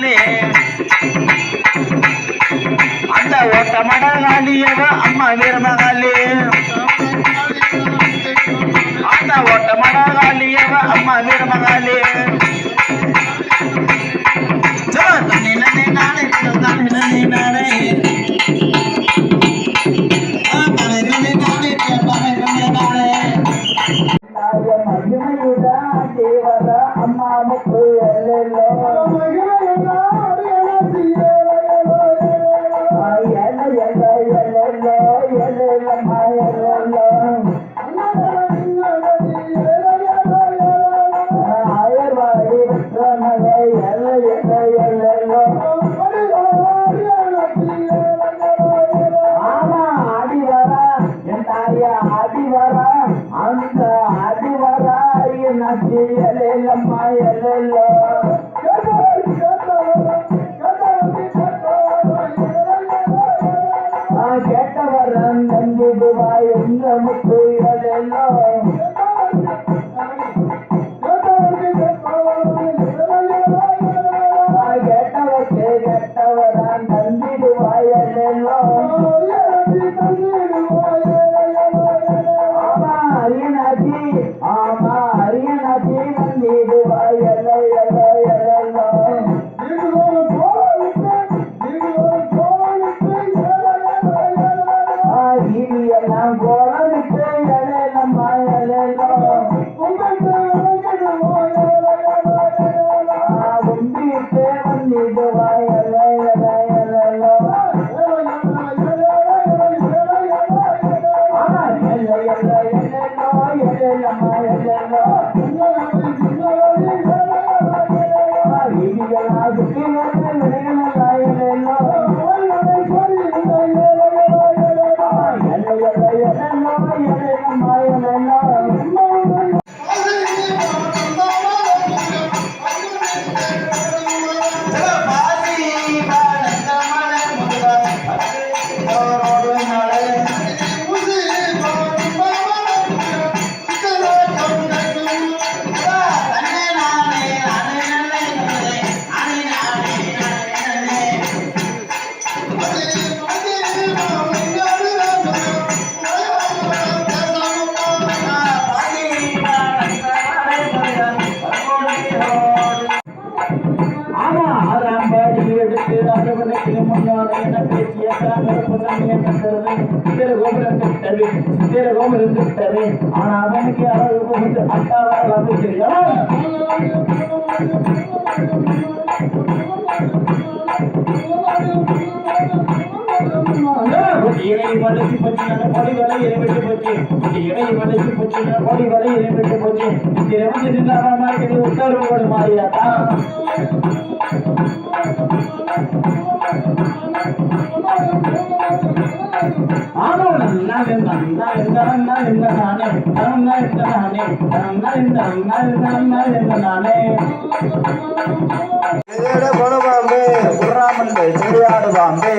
மகாலே அந்த ஓட்ட மடகாலியவ அம்மா வீர மகாலே அந்த ஓட்ட மடகாலியவ அம்மா வீர மகாலே தண்ணி நன்னே நானே தண்ணி நன்னே நானே அம்மா முக்கு ஆமா அடி வரா என் தாயா அடி வரா அந்த அடி வரா நச்சி எல்லம்மா எல்லோ கேட்டவர் நம்பிடுவாய் எங்க முக்கு எல்லோ கேட்டவர் நம்பிடுவாய் எல்லோ ஆமா அரியனாச்சி ஆமா அரியனாச்சி நம்பிடுவாய் எல்லோ எல்லோ எல்லோ எல்லாம் கோலமிட்டு எல்லம்மா எல்லோ உண்டிட்டு வந்திடுவாய் எல்லோ எல்லோ எல்லோ எல்லம்மா எல்லோ சுற்றி ஆனா அவனுக்கு அளவுக்கு அட்டாவது இணை வளர்ச்சி பற்றின பொடிகளை இறைவிட்டு போச்சு இணை வளர்ச்சி பற்றின பொடிகளை இறைவிட்டு போச்சு இது உத்தரவு போடு மாதிரியாட்டா ஆமா நானே பாம்பு குர்ராமன் தெரியாடு பாம்பு